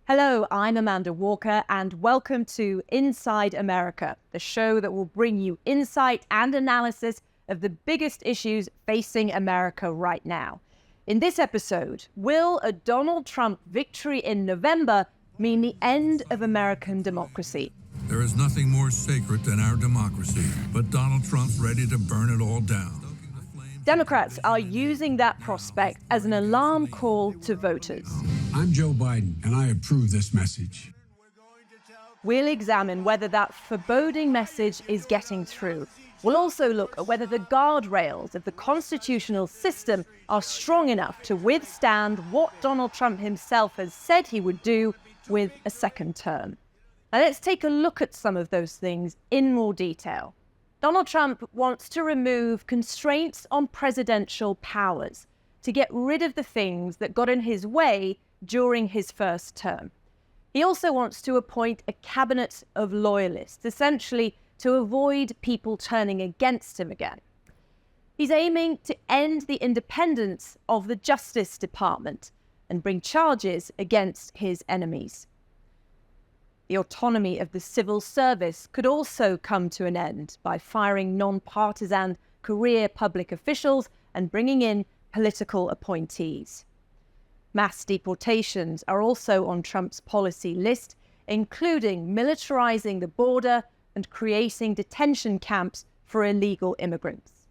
Hello, I'm Amanda Walker, and welcome to Inside America, the show that will bring you insight and analysis of the biggest issues facing America right now. In this episode, will a Donald Trump victory in November mean the end of American democracy? There is nothing more sacred than our democracy, but Donald Trump's ready to burn it all down. Democrats are using that prospect as an alarm call to voters. I'm Joe Biden, and I approve this message. We'll examine whether that foreboding message is getting through. We'll also look at whether the guardrails of the constitutional system are strong enough to withstand what Donald Trump himself has said he would do with a second term. Now let's take a look at some of those things in more detail. Donald Trump wants to remove constraints on presidential powers to get rid of the things that got in his way during his first term. He also wants to appoint a cabinet of loyalists, essentially to avoid people turning against him again. He's aiming to end the independence of the Justice Department and bring charges against his enemies. The autonomy of the civil service could also come to an end by firing non-partisan career public officials and bringing in political appointees. Mass deportations are also on Trump's policy list, including militarizing the border and creating detention camps for illegal immigrants.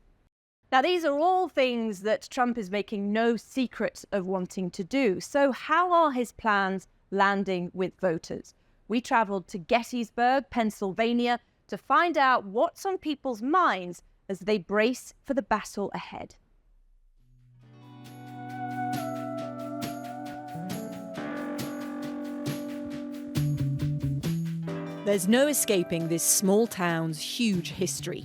Now, these are all things that Trump is making no secret of wanting to do. So how are his plans landing with voters? We traveled to Gettysburg, Pennsylvania, to find out what's on people's minds as they brace for the battle ahead. There's no escaping this small town's huge history.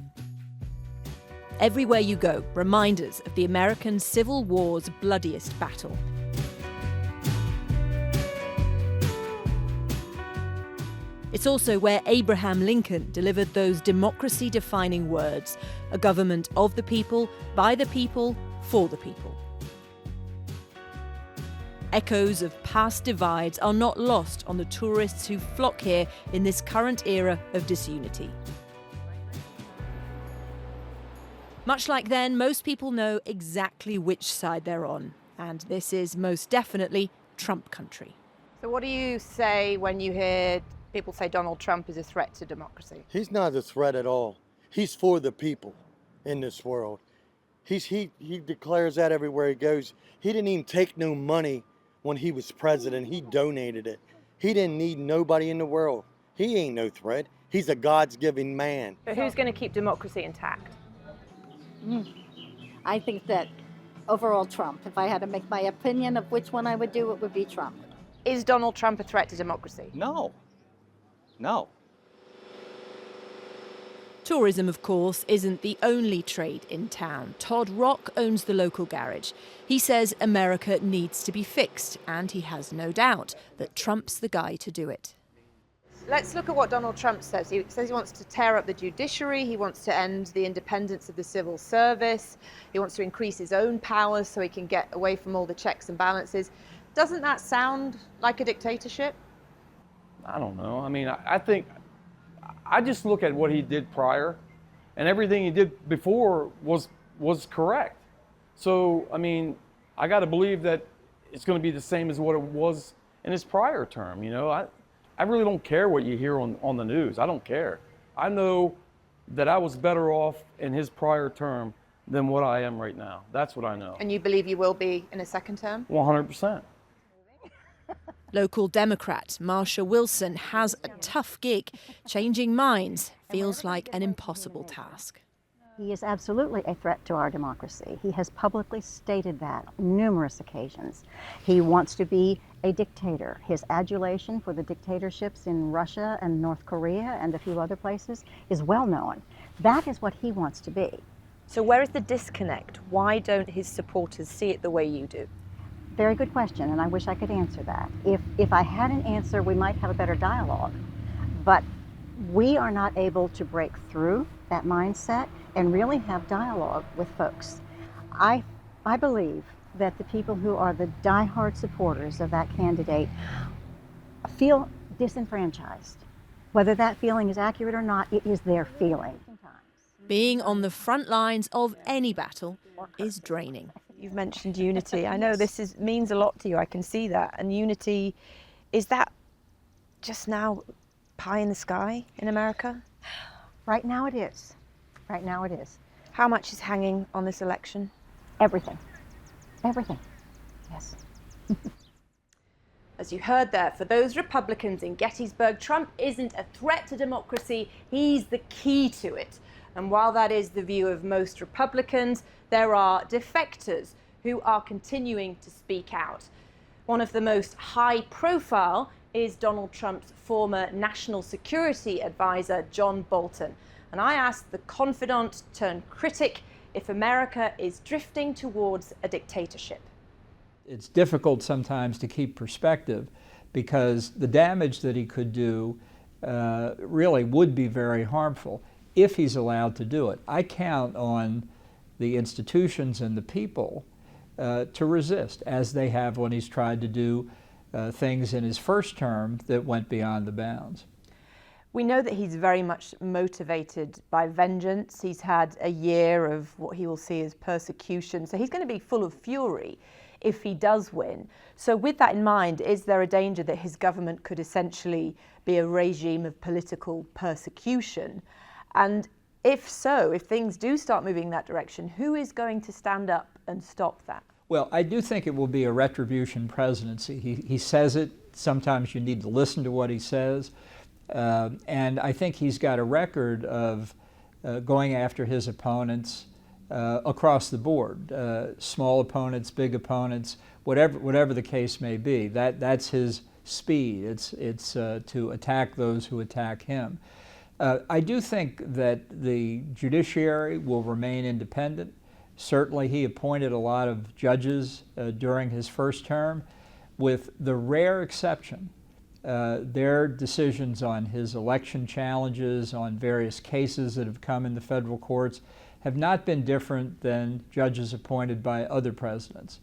Everywhere you go, reminders of the American Civil War's bloodiest battle. It's also where Abraham Lincoln delivered those democracy-defining words, a government of the people, by the people, for the people. Echoes of past divides are not lost on the tourists who flock here in this current era of disunity. Much like then, most people know exactly which side they're on, and this is most definitely Trump country. So what do you say when you hear people say Donald Trump is a threat to democracy? He's not a threat at all. He's for the people in this world. He declares that everywhere he goes. He didn't even take no money when he was president. He donated it. He didn't need nobody in the world. He ain't no threat. He's a God's-given man. But who's going to keep democracy intact? I think that overall Trump. If I had to make my opinion of which one I would do, it would be Trump. Is Donald Trump a threat to democracy? No. Tourism, of course, isn't the only trade in town. Todd Rock owns the local garage. He says America needs to be fixed, and he has no doubt that Trump's the guy to do it. Let's look at what Donald Trump says. He says he wants to tear up the judiciary, he wants to end the independence of the civil service, he wants to increase his own powers so he can get away from all the checks and balances. Doesn't that sound like a dictatorship? I don't know. I mean, I think, I just look at what he did prior, and everything he did before was correct. So, I mean, I got to believe that it's going to be the same as what it was in his prior term. You know, I really don't care what you hear on the news. I don't care. I know that I was better off in his prior term than what I am right now. That's what I know. And you believe you will be in a second term? 100%. Local Democrat Marsha Wilson has a tough gig. Changing minds feels like an impossible task. He is absolutely a threat to our democracy. He has publicly stated that on numerous occasions. He wants to be a dictator. His adulation for the dictatorships in Russia and North Korea and a few other places is well known. That is what he wants to be. So where is the disconnect? Why don't his supporters see it the way you do? Very good question, and I wish I could answer that. If I had an answer, we might have a better dialogue. But we are not able to break through that mindset and really have dialogue with folks. I believe that the people who are the diehard supporters of that candidate feel disenfranchised. Whether that feeling is accurate or not, it is their feeling. Being on the front lines of any battle is draining. You've mentioned unity. I know this means a lot to you. I can see that. And unity, is that just now pie in the sky in America? Right now it is. Right now it is. How much is hanging on this election? Everything. Everything. Yes. As you heard there, for those Republicans in Gettysburg, Trump isn't a threat to democracy, he's the key to it. And while that is the view of most Republicans, there are defectors who are continuing to speak out. One of the most high profile is Donald Trump's former national security advisor, John Bolton. And I asked the confidant turned critic if America is drifting towards a dictatorship. It's difficult sometimes to keep perspective because the damage that he could do really would be very harmful if he's allowed to do it. I count on the institutions and the people to resist, as they have when he's tried to do things in his first term that went beyond the bounds. We know that he's very much motivated by vengeance. He's had a year of what he will see as persecution, so he's going to be full of fury if he does win. So with that in mind, is there a danger that his government could essentially be a regime of political persecution? And if so, if things do start moving in that direction, who is going to stand up and stop that? Well, I do think it will be a retribution presidency. He says it. Sometimes you need to listen to what he says. And I think he's got a record of going after his opponents across the board, small opponents, big opponents, whatever the case may be. That's his speed. It's to attack those who attack him. I do think that the judiciary will remain independent. Certainly he appointed a lot of judges during his first term, with the rare exception their decisions on his election challenges, on various cases that have come in the federal courts, have not been different than judges appointed by other presidents.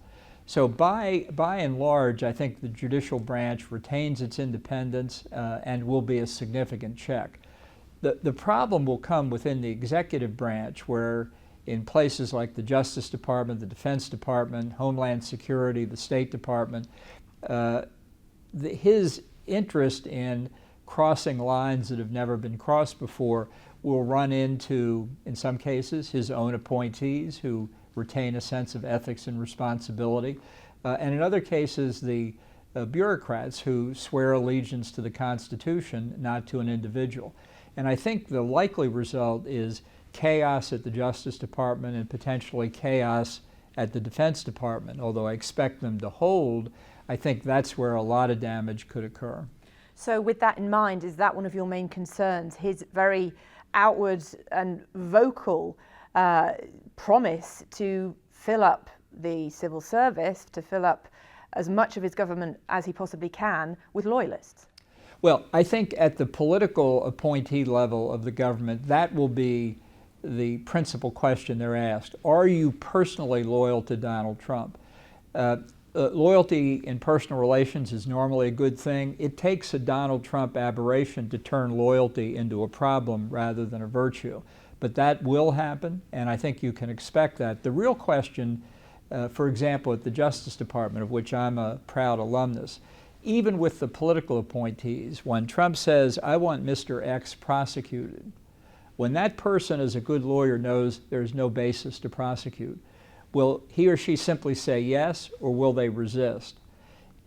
So by and large, I think the judicial branch retains its independence and will be a significant check. The problem will come within the executive branch, where in places like the Justice Department, the Defense Department, Homeland Security, the State Department, his interest in crossing lines that have never been crossed before will run into, in some cases, his own appointees who retain a sense of ethics and responsibility, and in other cases, the bureaucrats who swear allegiance to the Constitution, not to an individual. And I think the likely result is chaos at the Justice Department and potentially chaos at the Defense Department. Although I expect them to hold, I think that's where a lot of damage could occur. So with that in mind, is that one of your main concerns, his very outward and vocal promise to fill up the civil service, to fill up as much of his government as he possibly can with loyalists? Well, I think at the political appointee level of the government, that will be the principal question they're asked. Are you personally loyal to Donald Trump? Loyalty in personal relations is normally a good thing. It takes a Donald Trump aberration to turn loyalty into a problem rather than a virtue. But that will happen, and I think you can expect that. The real question, for example, at the Justice Department, of which I'm a proud alumnus, even with the political appointees, when Trump says, I want Mr. X prosecuted, when that person, as a good lawyer, knows there's no basis to prosecute, will he or she simply say yes, or will they resist?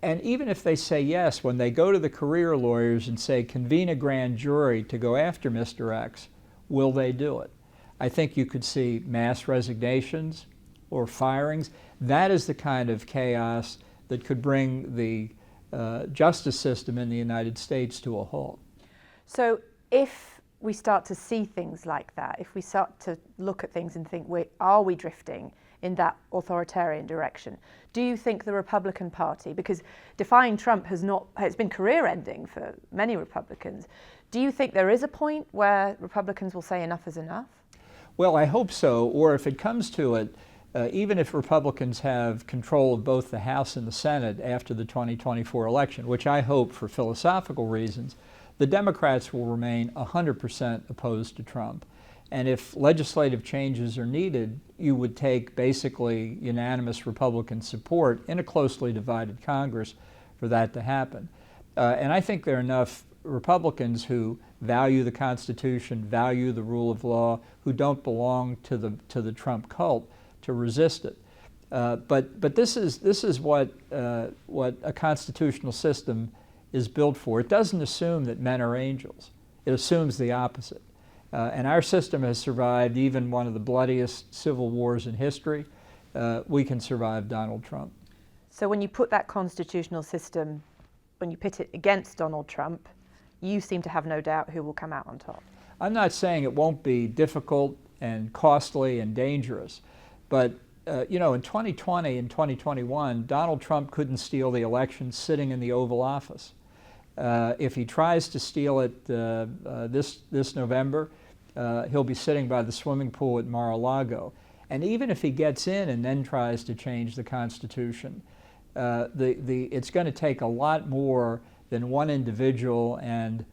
And even if they say yes, when they go to the career lawyers and say, convene a grand jury to go after Mr. X, will they do it? I think you could see mass resignations or firings. That is the kind of chaos that could bring the justice system in the United States to a halt. So if we start to see things like that, if we start to look at things and think, are we drifting in that authoritarian direction? Do you think the Republican Party, because defying Trump it's been career-ending for many Republicans, do you think there is a point where Republicans will say enough is enough? Well, I hope so, or if it comes to it, even if Republicans have control of both the House and the Senate after the 2024 election, which I hope for philosophical reasons, the Democrats will remain 100% opposed to Trump. And if legislative changes are needed, you would take basically unanimous Republican support in a closely divided Congress for that to happen. And I think there are enough Republicans who value the Constitution, value the rule of law, who don't belong to the Trump cult to resist it. But this is what a constitutional system is built for. It doesn't assume that men are angels. It assumes the opposite. And our system has survived even one of the bloodiest civil wars in history. We can survive Donald Trump. So when you put that constitutional system, when you pit it against Donald Trump, you seem to have no doubt who will come out on top. I'm not saying it won't be difficult and costly and dangerous, but you know, in 2020 and 2021, Donald Trump couldn't steal the election sitting in the Oval Office. If he tries to steal it this November, he'll be sitting by the swimming pool at Mar-a-Lago. And even if he gets in and then tries to change the Constitution, it's going to take a lot more than one individual and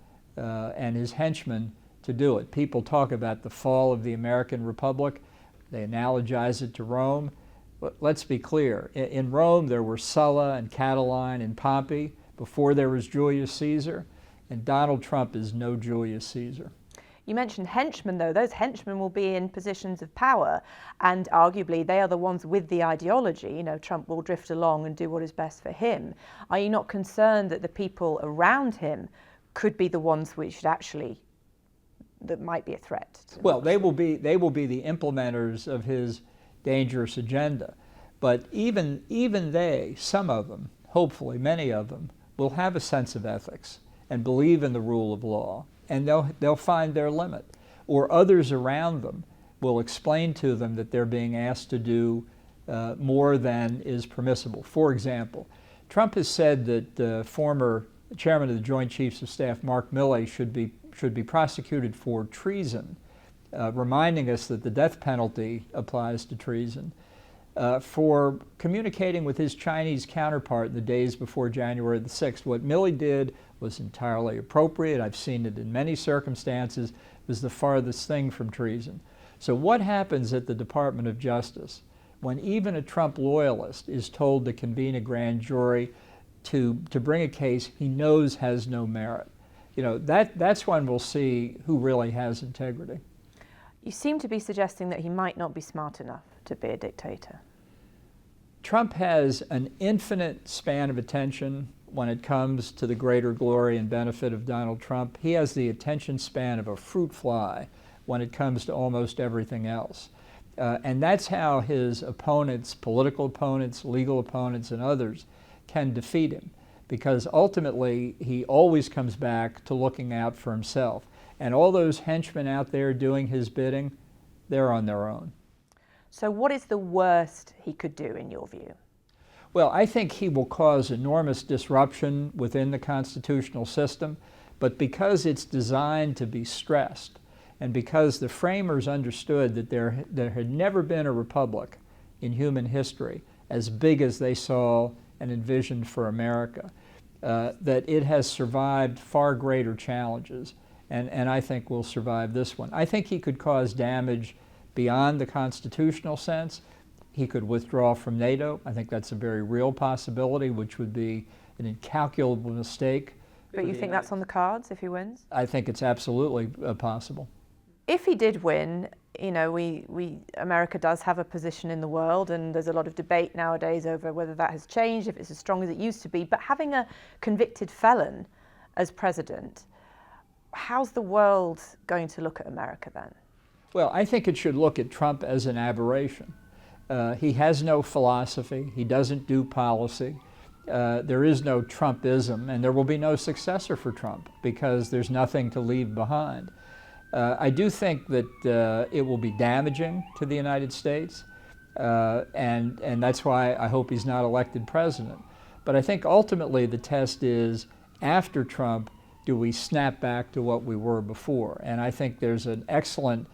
his henchmen to do it. People talk about the fall of the American Republic. They analogize it to Rome. But let's be clear. In Rome, there were Sulla and Catiline and Pompey before there was Julius Caesar, and Donald Trump is no Julius Caesar. You mentioned henchmen, though. Those henchmen will be in positions of power, and arguably they are the ones with the ideology. You know, Trump will drift along and do what is best for him. Are you not concerned that the people around him could be the ones which should actually, that might be a threat? Well, they will be the implementers of his dangerous agenda. But even they, some of them, hopefully many of them, will have a sense of ethics and believe in the rule of law, and they'll find their limit. Or others around them will explain to them that they're being asked to do more than is permissible. For example, Trump has said that former chairman of the Joint Chiefs of Staff, Mark Milley, should be prosecuted for treason, reminding us that the death penalty applies to treason, for communicating with his Chinese counterpart in the days before January the 6th. What Milley did was entirely appropriate. I've seen it in many circumstances. It was the farthest thing from treason. So what happens at the Department of Justice when even a Trump loyalist is told to convene a grand jury to bring a case he knows has no merit? You know, that's when we'll see who really has integrity. You seem to be suggesting that he might not be smart enough to be a dictator. Trump has an infinite span of attention when it comes to the greater glory and benefit of Donald Trump. He has the attention span of a fruit fly when it comes to almost everything else. And that's how his opponents, political opponents, legal opponents, and others can defeat him, because ultimately he always comes back to looking out for himself. And all those henchmen out there doing his bidding, they're on their own. So what is the worst he could do in your view? Well, I think he will cause enormous disruption within the constitutional system, but because it's designed to be stressed, and because the framers understood that there had never been a republic in human history as big as they saw and envisioned for America, that it has survived far greater challenges, and I think will survive this one. I think he could cause damage beyond the constitutional sense. He could withdraw from NATO. I think that's a very real possibility, which would be an incalculable mistake. But you think that's on the cards if he wins? I think it's absolutely possible. If he did win, you know, America does have a position in the world, and there's a lot of debate nowadays over whether that has changed, if it's as strong as it used to be. But having a convicted felon as president, how's the world going to look at America then? Well, I think it should look at Trump as an aberration. He has no philosophy. He doesn't do policy. There is no Trumpism, and there will be no successor for Trump because there's nothing to leave behind. I do think that it will be damaging to the United States, and that's why I hope he's not elected president. But I think ultimately the test is, after Trump, do we snap back to what we were before? And I think there's an excellent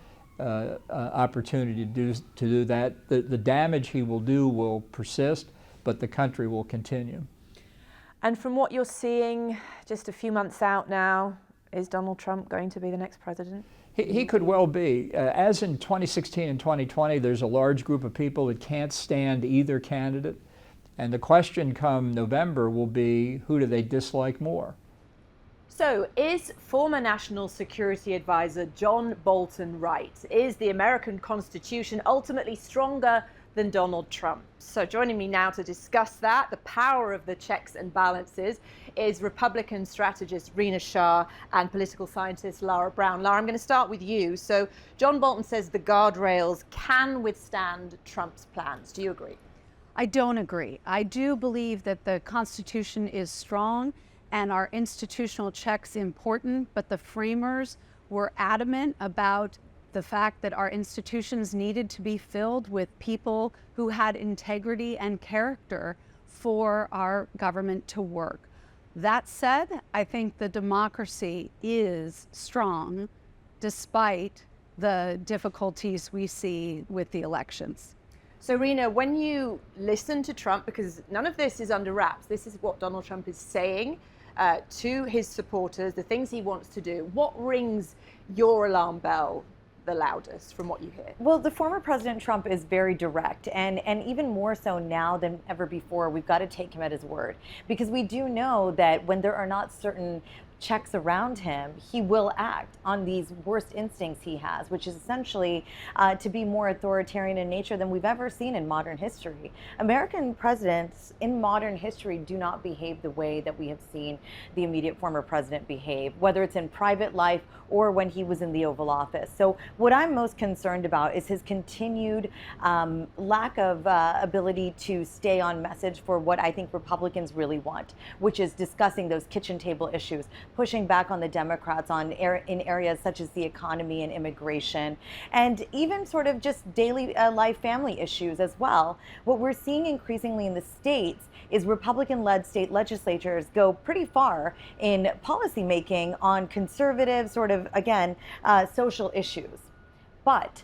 opportunity to do that. The damage he will do will persist, but the country will continue. And from what you're seeing, just a few months out now, is Donald Trump going to be the next president? He could well be. As in 2016 and 2020, there's a large group of people that can't stand either candidate. And the question come November will be, who do they dislike more? So, is former National Security Advisor John Bolton right? Is the American Constitution ultimately stronger than Donald Trump? So, joining me now to discuss that, the power of the checks and balances, is Republican strategist Rena Shah and political scientist Lara Brown. Lara, I'm going to start with you. So, John Bolton says the guardrails can withstand Trump's plans. Do you agree? I don't agree. I do believe that the Constitution is strong and our institutional checks important, but the framers were adamant about the fact that our institutions needed to be filled with people who had integrity and character for our government to work. That said, I think the democracy is strong despite the difficulties we see with the elections. So, Rena, when you listen to Trump, because none of this is under wraps, this is what Donald Trump is saying to his supporters, the things he wants to do, what rings your alarm bell the loudest from what you hear? Well, the former President Trump is very direct, and even more so now than ever before. We've got to take him at his word, because we do know that when there are not certain checks around him, he will act on these worst instincts he has, which is essentially to be more authoritarian in nature than we've ever seen in modern history. American presidents in modern history do not behave the way that we have seen the immediate former president behave, whether it's in private life or when he was in the Oval Office. So what I'm most concerned about is his continued lack of ability to stay on message for what I think Republicans really want, which is discussing those kitchen table issues, pushing back on the Democrats in areas such as the economy and immigration, and even sort of just daily life family issues as well. What we're seeing increasingly in the states is Republican-led state legislatures go pretty far in policymaking on conservative sort of, again, social issues. But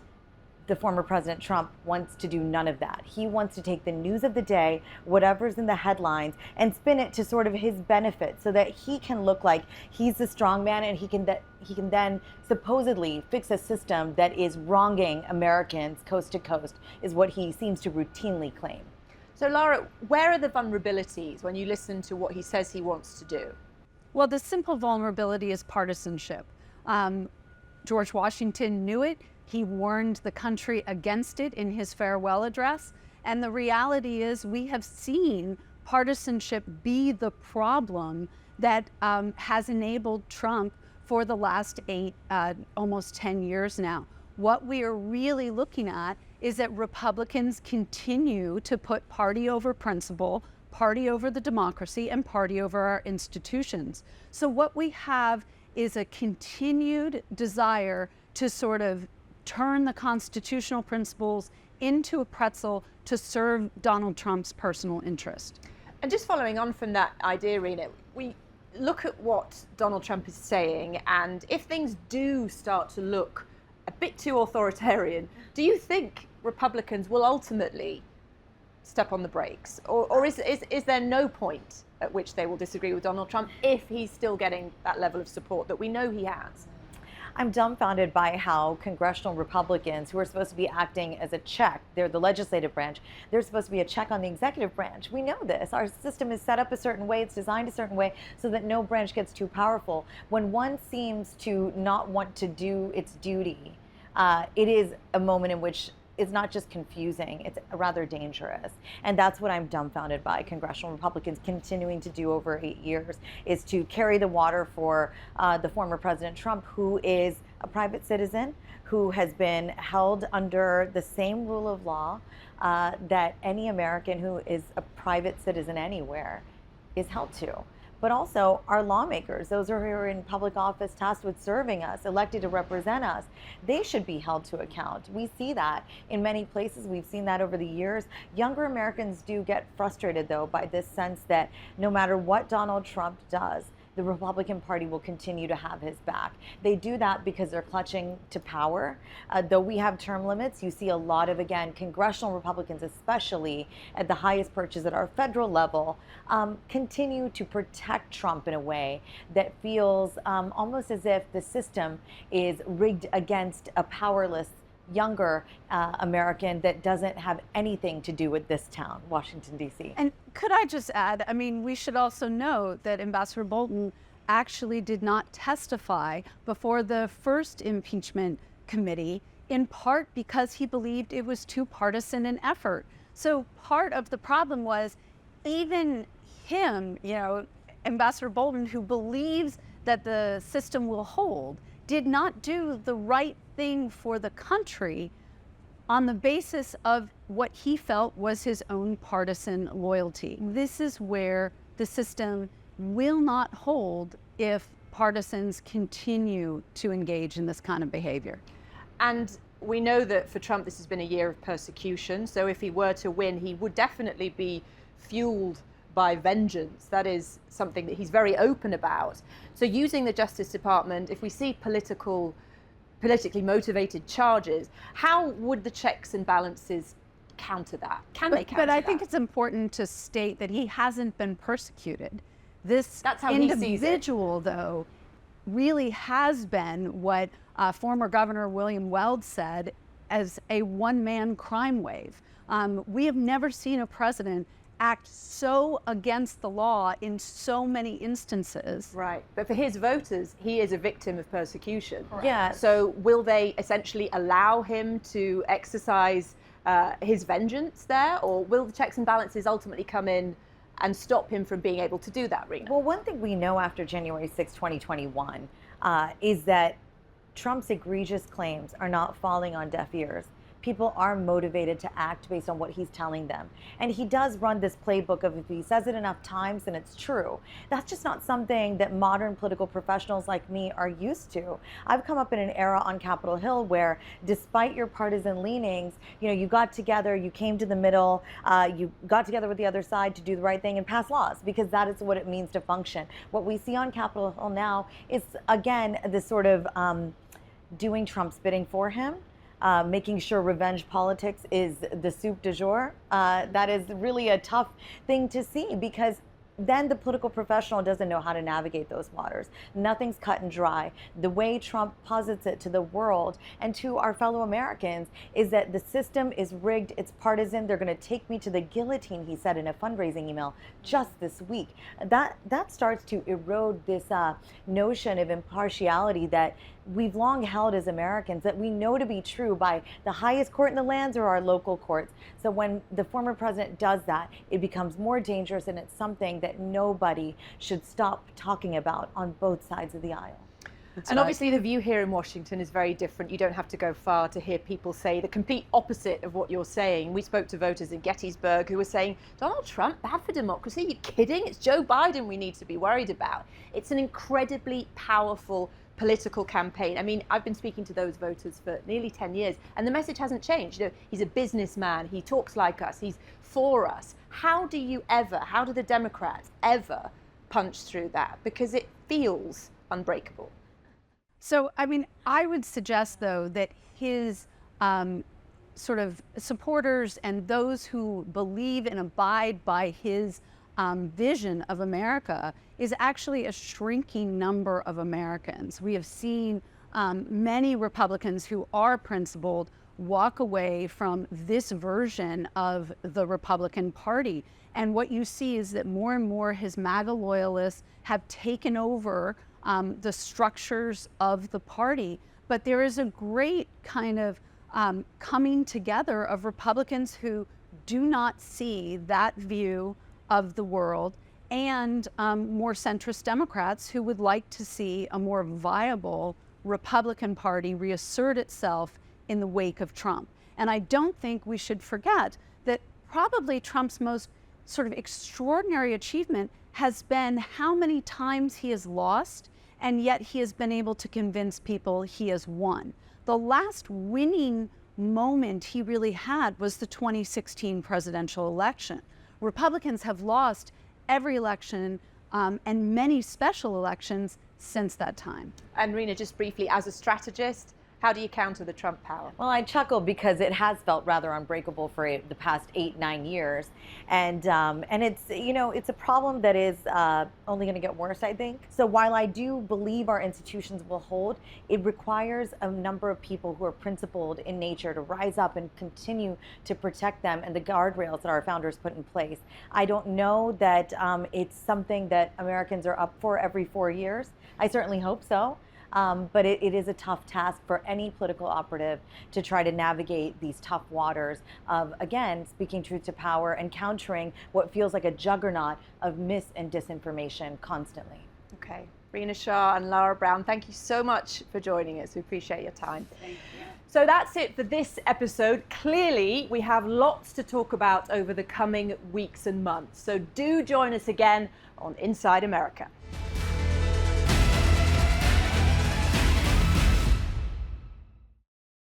the former President Trump wants to do none of that. He wants to take the news of the day, whatever's in the headlines, and spin it to sort of his benefit so that he can look like he's the strong man, and he can then supposedly fix a system that is wronging Americans coast to coast, is what he seems to routinely claim. So, Lara, where are the vulnerabilities when you listen to what he says he wants to do? Well, the simple vulnerability is partisanship. George Washington knew it. He warned the country against it in his farewell address. And the reality is we have seen partisanship be the problem that has enabled Trump for the last almost 10 years now. What we are really looking at is that Republicans continue to put party over principle, party over the democracy, and party over our institutions. So what we have is a continued desire to sort of turn the constitutional principles into a pretzel to serve Donald Trump's personal interest. And just following on from that idea, Rena, we look at what Donald Trump is saying, and if things do start to look a bit too authoritarian, do you think Republicans will ultimately step on the brakes? Or is there no point at which they will disagree with Donald Trump if he's still getting that level of support that we know he has? I'm dumbfounded by how congressional Republicans, who are supposed to be acting as a check, they're the legislative branch, they're supposed to be a check on the executive branch. We know this. Our system is set up a certain way, it's designed a certain way so that no branch gets too powerful. When one seems to not want to do its duty, it is a moment in which it's not just confusing, it's rather dangerous. And that's what I'm dumbfounded by congressional Republicans continuing to do over 8 years, is to carry the water for the former President Trump, who is a private citizen, who has been held under the same rule of law that any American who is a private citizen anywhere is held to. But also our lawmakers, those who are in public office tasked with serving us, elected to represent us, they should be held to account. We see that in many places. We've seen that over the years. Younger Americans do get frustrated, though, by this sense that no matter what Donald Trump does, the Republican Party will continue to have his back. They do that because they're clutching to power. Though we have term limits, you see a lot of, again, congressional Republicans, especially at the highest perches at our federal level, continue to protect Trump in a way that feels almost as if the system is rigged against a powerless younger American that doesn't have anything to do with this town, Washington, D.C. And could I just add, I mean, we should also note that Ambassador Bolton actually did not testify before the first impeachment committee, in part because he believed it was too partisan an effort. So part of the problem was even him, you know, Ambassador Bolton, who believes that the system will hold, did not do the right thing for the country on the basis of what he felt was his own partisan loyalty. This is where the system will not hold if partisans continue to engage in this kind of behavior. And we know that for Trump, this has been a year of persecution. So if he were to win, he would definitely be fueled by vengeance. That is something that he's very open about. So using the Justice Department, if we see politically motivated charges, how would the checks and balances counter that? Can they counter that? But I think it's important to state that he hasn't been persecuted. This That's how he sees it. individual, though, really has been what former Governor William Weld said as a one-man crime wave. We have never seen a president act so against the law in so many instances. Right, but for his voters, he is a victim of persecution. Yeah. So will they essentially allow him to exercise his vengeance there, or will the checks and balances ultimately come in and stop him from being able to do that, Rena? Well, one thing we know after January 6, 2021, is that Trump's egregious claims are not falling on deaf ears. People are motivated to act based on what he's telling them. And he does run this playbook of if he says it enough times, then it's true. That's just not something that modern political professionals like me are used to. I've come up in an era on Capitol Hill where, despite your partisan leanings, you know, you got together, you came to the middle, you got together with the other side to do the right thing and pass laws, because that is what it means to function. What we see on Capitol Hill now is, again, this sort of doing Trump's bidding for him. Making sure revenge politics is the soup du jour. That is really a tough thing to see, because then the political professional doesn't know how to navigate those waters. Nothing's cut and dry. The way Trump posits it to the world and to our fellow Americans is that the system is rigged, it's partisan, they're going to take me to the guillotine, he said in a fundraising email just this week. That starts to erode this notion of impartiality that we've long held as Americans, that we know to be true by the highest court in the lands or our local courts. So when the former president does that, it becomes more dangerous, and it's something that nobody should stop talking about on both sides of the aisle. And obviously the view here in Washington is very different. You don't have to go far to hear people say the complete opposite of what you're saying. We spoke to voters in Gettysburg who were saying, Donald Trump, bad for democracy? Are you kidding? It's Joe Biden we need to be worried about. It's an incredibly powerful political campaign. I mean, I've been speaking to those voters for nearly 10 years, and the message hasn't changed. You know, he's a businessman, he talks like us, he's for us. How do the Democrats ever punch through that? Because it feels unbreakable. So, I mean, I would suggest, though, that his sort of supporters and those who believe and abide by his vision of America is actually a shrinking number of Americans. We have seen many Republicans who are principled walk away from this version of the Republican Party. And what you see is that more and more his MAGA loyalists have taken over the structures of the party. But there is a great kind of coming together of Republicans who do not see that view of the world, and more centrist Democrats who would like to see a more viable Republican Party reassert itself in the wake of Trump. And I don't think we should forget that probably Trump's most sort of extraordinary achievement has been how many times he has lost, and yet he has been able to convince people he has won. The last winning moment he really had was the 2016 presidential election. Republicans have lost every election and many special elections since that time. And Rena, just briefly, as a strategist, how do you counter the Trump power? Well, I chuckle because it has felt rather unbreakable for the past 8-9 years, and it's it's a problem that is only going to get worse, I think. So while I do believe our institutions will hold, it requires a number of people who are principled in nature to rise up and continue to protect them and the guardrails that our founders put in place. I don't know that it's something that Americans are up for every 4 years. I certainly hope so. But it is a tough task for any political operative to try to navigate these tough waters of, again, speaking truth to power and countering what feels like a juggernaut of mis and disinformation constantly. Okay. Rena Shah and Lara Brown, thank you so much for joining us. We appreciate your time. Thank you. So that's it for this episode. Clearly, we have lots to talk about over the coming weeks and months. So do join us again on Inside America.